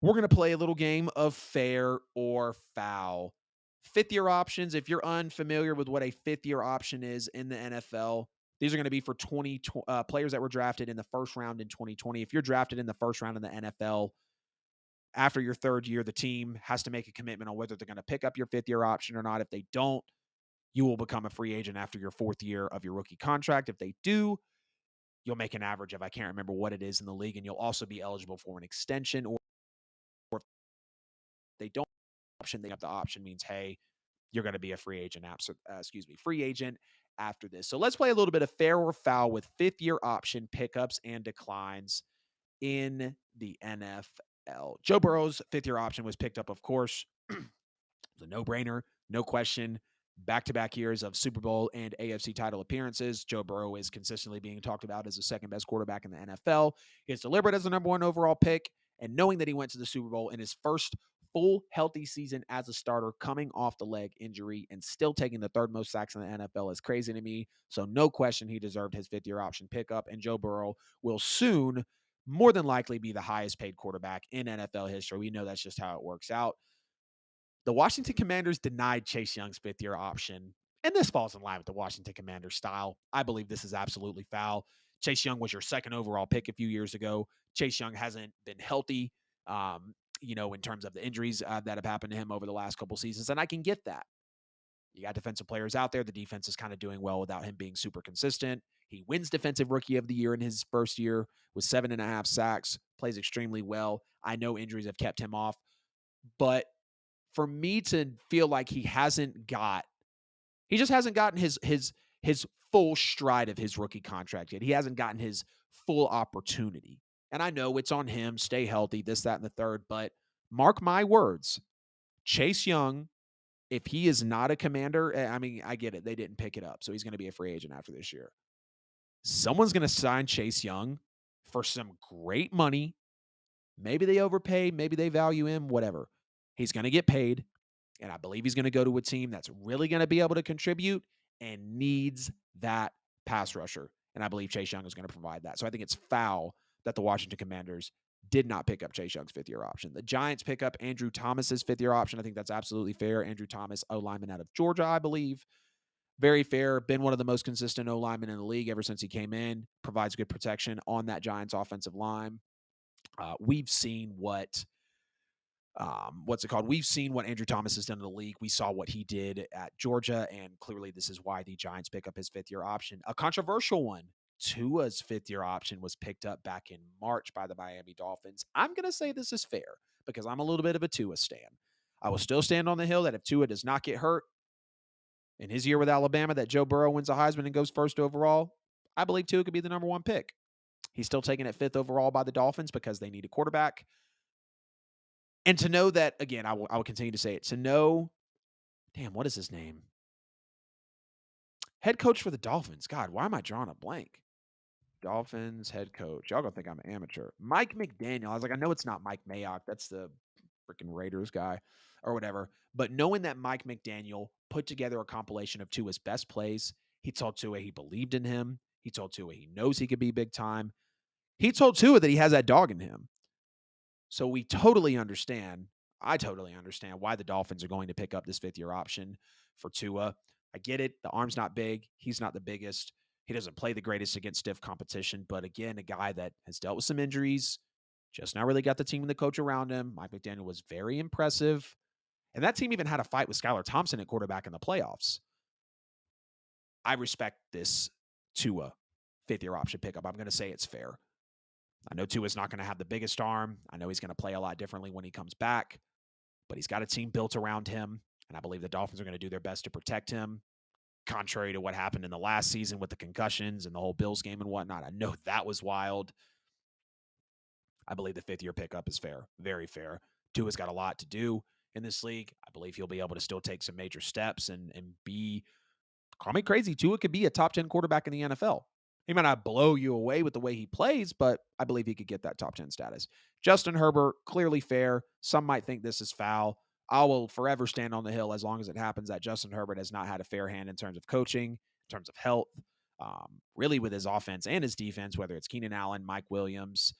We're going to play a little game of fair or foul. Fifth year options, if you're unfamiliar with what a fifth year option is in the NFL, these are going to be for players that were drafted in the first round in 2020. If you're drafted in the first round in the NFL, after your third year, the team has to make a commitment on whether they're going to pick up your fifth year option or not. If they don't, you will become a free agent after your fourth year of your rookie contract. If they do, you'll make an average of, I can't remember what it is in the league, and you'll also be eligible for an extension. Or if they don't option, they have the option means, hey, you're going to be a free agent, free agent after this. So let's play a little bit of fair or foul with fifth year option pickups and declines in the NFL. Joe Burrow's fifth year option was picked up, of course. It's a no brainer, no question. Back to back years of Super Bowl and AFC title appearances. Joe Burrow is consistently being talked about as the second best quarterback in the NFL. He's delivered as the number one overall pick. And knowing that he went to the Super Bowl in his first full healthy season as a starter, coming off the leg injury and still taking the third most sacks in the NFL is crazy to me. So, no question, he deserved his fifth year option pickup. And Joe Burrow will soon, more than likely, be the highest paid quarterback in NFL history. We know that's just how it works out. The Washington Commanders denied Chase Young's fifth year option, and this falls in line with the Washington Commanders style. I believe this is absolutely foul. Chase Young was your second overall pick a few years ago. Chase Young hasn't been healthy, in terms of the injuries that have happened to him over the last couple seasons, and I can get that. You got defensive players out there. The defense is kind of doing well without him being super consistent. He wins Defensive Rookie of the Year in his first year with 7.5 sacks, plays extremely well. I know injuries have kept him off, but for me to feel like he just hasn't gotten his full stride of his rookie contract yet. He hasn't gotten his full opportunity. And I know it's on him, stay healthy, this, that, and the third, but mark my words, Chase Young, if he is not a Commander, I mean, I get it. They didn't pick it up, so he's going to be a free agent after this year. Someone's going to sign Chase Young for some great money. Maybe they overpay, maybe they value him, whatever. He's going to get paid. And I believe he's going to go to a team that's really going to be able to contribute and needs that pass rusher. And I believe Chase Young is going to provide that. So I think it's foul that the Washington Commanders did not pick up Chase Young's fifth year option. The Giants pick up Andrew Thomas's fifth year option. I think that's absolutely fair. Andrew Thomas, O lineman out of Georgia, I believe. Very fair. Been one of the most consistent O linemen in the league ever since he came in. Provides good protection on that Giants offensive line. We've seen what's it called? We've seen what Andrew Thomas has done in the league. We saw what he did at Georgia, and clearly this is why the Giants pick up his fifth year option. A controversial one. Tua's fifth year option was picked up back in March by the Miami Dolphins. I'm going to say this is fair because I'm a little bit of a Tua stan. I will still stand on the hill that if Tua does not get hurt in his year with Alabama, that Joe Burrow wins the Heisman and goes first overall, I believe Tua could be the number one pick. He's still taken it fifth overall by the Dolphins because they need a quarterback. And to know that, again, I will continue to say it, to know, damn, what is his name? Head coach for the Dolphins. God, why am I drawing a blank? Dolphins head coach. Y'all gonna think I'm an amateur. Mike McDaniel. I was like, I know it's not Mike Mayock. That's the freaking Raiders guy or whatever. But knowing that Mike McDaniel put together a compilation of Tua's best plays, he told Tua he believed in him. He told Tua he knows he could be big time. He told Tua that he has that dog in him. So we totally understand. I totally understand why the Dolphins are going to pick up this fifth year option for Tua. I get it. The arm's not big. He's not the biggest. He doesn't play the greatest against stiff competition. But again, a guy that has dealt with some injuries, just now really got the team and the coach around him. Mike McDaniel was very impressive. And that team even had a fight with Skylar Thompson at quarterback in the playoffs. I respect this Tua fifth year option pickup. I'm going to say it's fair. I know Tua's not going to have the biggest arm. I know he's going to play a lot differently when he comes back, but he's got a team built around him, and I believe the Dolphins are going to do their best to protect him, contrary to what happened in the last season with the concussions and the whole Bills game and whatnot. I know that was wild. I believe the fifth year pickup is fair, very fair. Tua's got a lot to do in this league. I believe he'll be able to still take some major steps and be, call me crazy, Tua could be a top 10 quarterback in the NFL. He might not blow you away with the way he plays, but I believe he could get that top 10 status. Justin Herbert, clearly fair. Some might think this is foul. I will forever stand on the hill as long as it happens that Justin Herbert has not had a fair hand in terms of coaching, in terms of health, really with his offense and his defense, whether it's Keenan Allen, Mike Williams,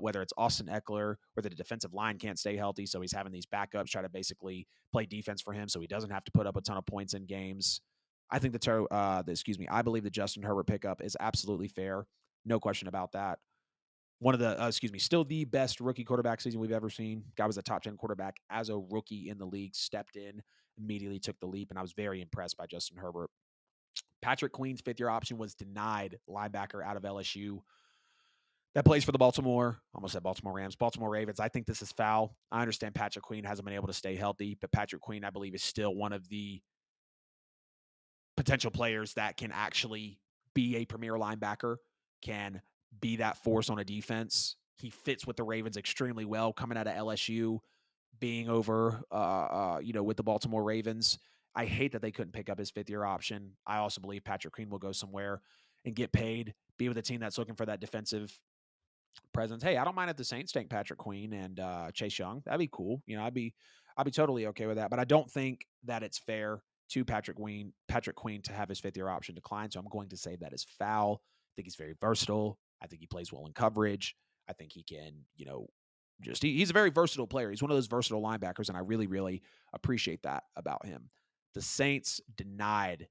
whether it's Austin Eckler, where the defensive line can't stay healthy. So he's having these backups try to basically play defense for him so he doesn't have to put up a ton of points in games. I think I believe the Justin Herbert pickup is absolutely fair. No question about that. One of the, still the best rookie quarterback season we've ever seen. Guy was a top 10 quarterback as a rookie in the league, stepped in, immediately took the leap, and I was very impressed by Justin Herbert. Patrick Queen's fifth year option was denied, linebacker out of LSU that plays for the almost said Baltimore Rams, Baltimore Ravens. I think this is foul. I understand Patrick Queen hasn't been able to stay healthy, but Patrick Queen, I believe, is still one of the potential players that can actually be a premier linebacker, can be that force on a defense. He fits with the Ravens extremely well coming out of LSU, being over, with the Baltimore Ravens. I hate that they couldn't pick up his fifth year option. I also believe Patrick Queen will go somewhere and get paid, be with a team that's looking for that defensive presence. Hey, I don't mind if the Saints take Patrick Queen and Chase Young. That'd be cool. I'd be totally okay with that. But I don't think that it's fair to Patrick Queen to have his fifth year option decline. So I'm going to say that is foul. I think he's very versatile. I think he plays well in coverage. I think he can, he's a very versatile player. He's one of those versatile linebackers, and I really, really appreciate that about him. The Saints denied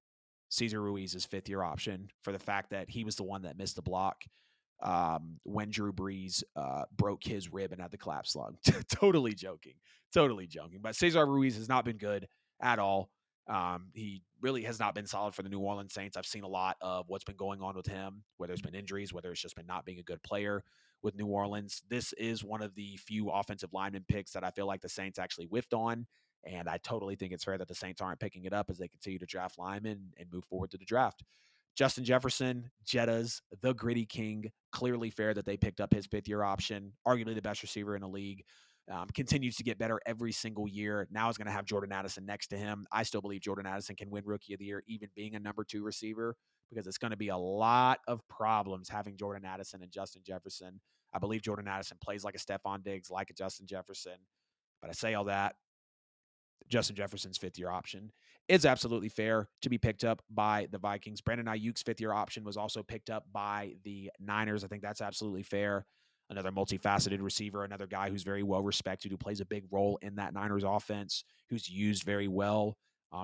Cesar Ruiz's fifth year option for the fact that he was the one that missed the block when Drew Brees broke his rib and had the collapse lung. Totally joking. Totally joking. But Cesar Ruiz has not been good at all. He really has not been solid for the New Orleans Saints. I've seen a lot of what's been going on with him, whether it's been injuries, whether it's just been not being a good player with New Orleans. This is one of the few offensive lineman picks that I feel like the Saints actually whiffed on. And I totally think it's fair that the Saints aren't picking it up as they continue to draft linemen and move forward to the draft. Justin Jefferson, Jetta's the gritty king. Clearly fair that they picked up his fifth year option, arguably the best receiver in the league. Continues to get better every single year. Now is going to have Jordan Addison next to him. I still believe Jordan Addison can win Rookie of the Year, even being a number 2 receiver, because it's going to be a lot of problems having Jordan Addison and Justin Jefferson. I believe Jordan Addison plays like a Stephon Diggs, like a Justin Jefferson. But I say all that, Justin Jefferson's fifth year option is absolutely fair to be picked up by the Vikings. Brandon Ayuk's fifth year option was also picked up by the Niners. I think that's absolutely fair. Another multifaceted receiver, another guy who's very well respected, who plays a big role in that Niners offense, who's used very well,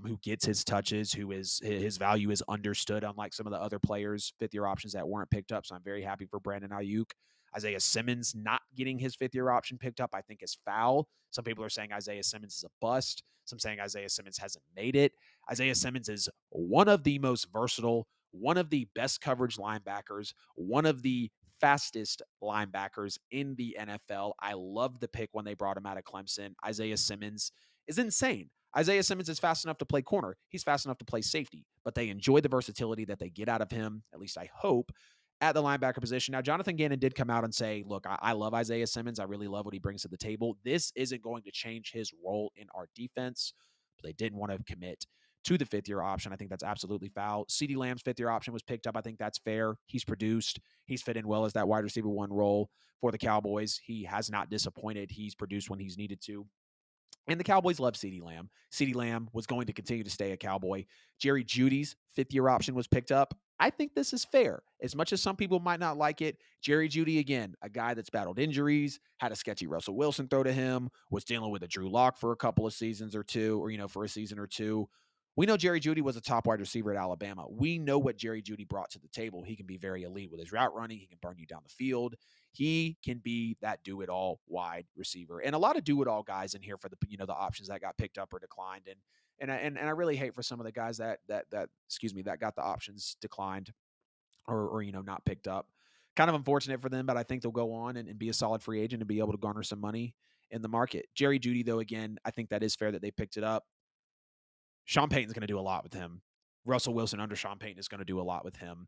who gets his touches, who is his value is understood, unlike some of the other players' fifth year options that weren't picked up. So I'm very happy for Brandon Ayuk. Isaiah Simmons not getting his fifth year option picked up, I think, is foul. Some people are saying Isaiah Simmons is a bust. Some saying Isaiah Simmons hasn't made it. Isaiah Simmons is one of the most versatile, one of the best coverage linebackers, one of the fastest linebackers in the NFL. I loved the pick when they brought him out of Clemson. Isaiah Simmons is insane. Isaiah Simmons is fast enough to play corner. He's fast enough to play safety, but they enjoy the versatility that they get out of him, at least I hope, at the linebacker position. Now, Jonathan Gannon did come out and say, look, I love Isaiah Simmons. I really love what he brings to the table. This isn't going to change his role in our defense, but they didn't want to commit to the fifth year option. I think that's absolutely foul. CeeDee Lamb's fifth year option was picked up. I think that's fair. He's produced. He's fit in well as that wide receiver 1 role for the Cowboys. He has not disappointed. He's produced when he's needed to. And the Cowboys love CeeDee Lamb. CeeDee Lamb was going to continue to stay a Cowboy. Jerry Jeudy's fifth year option was picked up. I think this is fair. As much as some people might not like it, Jerry Jeudy, again, a guy that's battled injuries, had a sketchy Russell Wilson throw to him, was dealing with a Drew Lock for a couple of seasons or two, or, for a season or two. We know Jerry Jeudy was a top wide receiver at Alabama. We know what Jerry Jeudy brought to the table. He can be very elite with his route running. He can burn you down the field. He can be that do-it-all wide receiver. And a lot of do-it-all guys in here for the options that got picked up or declined. And I really hate for some of the guys that got the options declined or not picked up. Kind of unfortunate for them, but I think they'll go on and be a solid free agent and be able to garner some money in the market. Jerry Jeudy, though, again, I think that is fair that they picked it up. Sean Payton's going to do a lot with him. Russell Wilson under Sean Payton is going to do a lot with him.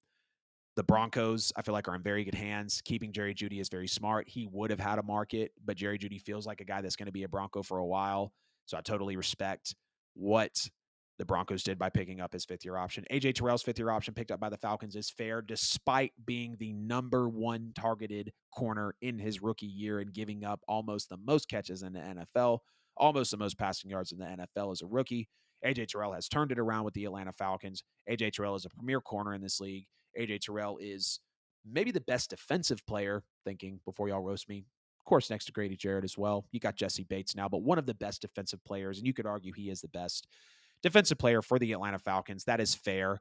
The Broncos, I feel like, are in very good hands. Keeping Jerry Jeudy is very smart. He would have had a market, but Jerry Jeudy feels like a guy that's going to be a Bronco for a while. So I totally respect what the Broncos did by picking up his fifth year option. AJ Terrell's fifth year option picked up by the Falcons is fair, despite being the number 1 targeted corner in his rookie year and giving up almost the most catches in the NFL, almost the most passing yards in the NFL as a rookie. AJ Terrell has turned it around with the Atlanta Falcons. AJ Terrell is a premier corner in this league. AJ Terrell is Maybe the best defensive player, thinking before y'all roast me. Of course, next to Grady Jarrett as well. You got Jesse Bates now, but one of the best defensive players, and you could argue he is the best defensive player for the Atlanta Falcons. That is fair.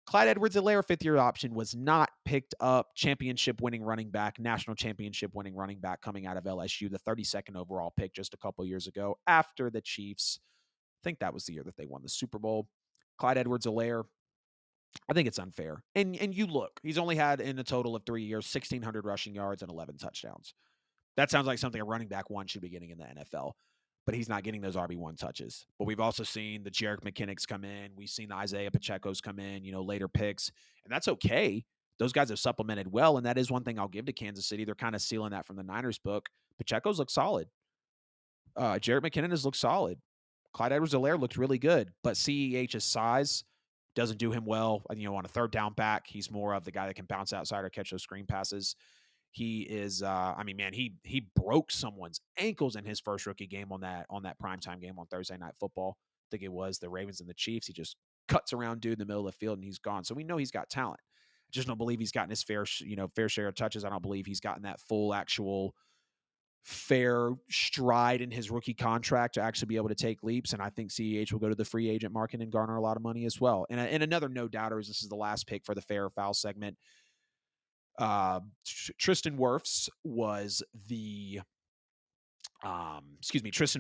Clyde Edwards-Helaire, fifth-year option, was not picked up. Championship winning running back, national championship winning running back coming out of LSU, the 32nd overall pick just a couple years ago after the Chiefs. I think that was the year that they won the Super Bowl. Clyde Edwards-Helaire, I think it's unfair. And you look, he's only had in a total of 3 years 1,600 rushing yards and 11 touchdowns. That sounds like something a running back one should be getting in the NFL, but he's not getting those RB1 touches. But we've also seen the Jerick McKinnicks come in. We've seen the Isaiah Pacheco's come in, later picks, and that's okay. Those guys have supplemented well, and that is one thing I'll give to Kansas City. They're kind of stealing that from the Niners book. Pacheco's look solid. Jarrett McKinnon has looked solid. Clyde Edwards-Helaire looked really good, but CEH's size doesn't do him well. On a third down back, he's more of the guy that can bounce outside or catch those screen passes. He is, man, he broke someone's ankles in his first rookie game on that primetime game on Thursday Night Football. I think it was the Ravens and the Chiefs. He just cuts around dude in the middle of the field and he's gone. So we know he's got talent. I just don't believe he's gotten his fair share of touches. I don't believe he's gotten that full actual fair stride in his rookie contract to actually be able to take leaps. And I think CEH will go to the free agent market and garner a lot of money as well. And another no doubter is this is the last pick for the fair or foul segment. Tristan Wirfs was Tristan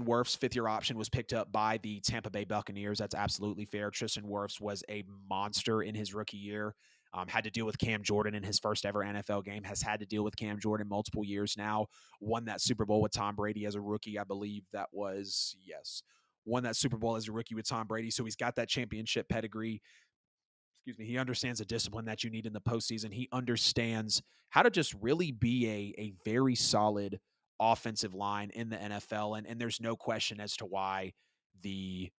Wirfs' fifth-year option was picked up by the Tampa Bay Buccaneers. That's absolutely fair. Tristan Wirfs was a monster in his rookie year. Had to deal with Cam Jordan in his first ever NFL game, has had to deal with Cam Jordan multiple years now, won that Super Bowl with Tom Brady as a rookie. I believe that was, yes, won that Super Bowl as a rookie with Tom Brady. So he's got that championship pedigree. He understands the discipline that you need in the postseason. He understands how to just really be a very solid offensive line in the NFL. And there's no question as to why the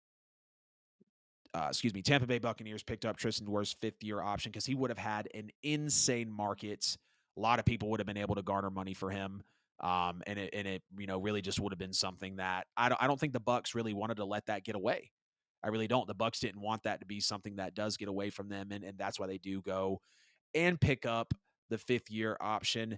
Tampa Bay Buccaneers picked up Tristan Wirfs' fifth-year option because he would have had an insane market. A lot of people would have been able to garner money for him. And it really just would have been something that I don't think the Bucs really wanted to let that get away. I really don't. The Bucs didn't want that to be something that does get away from them, and that's why they do go and pick up the fifth-year option.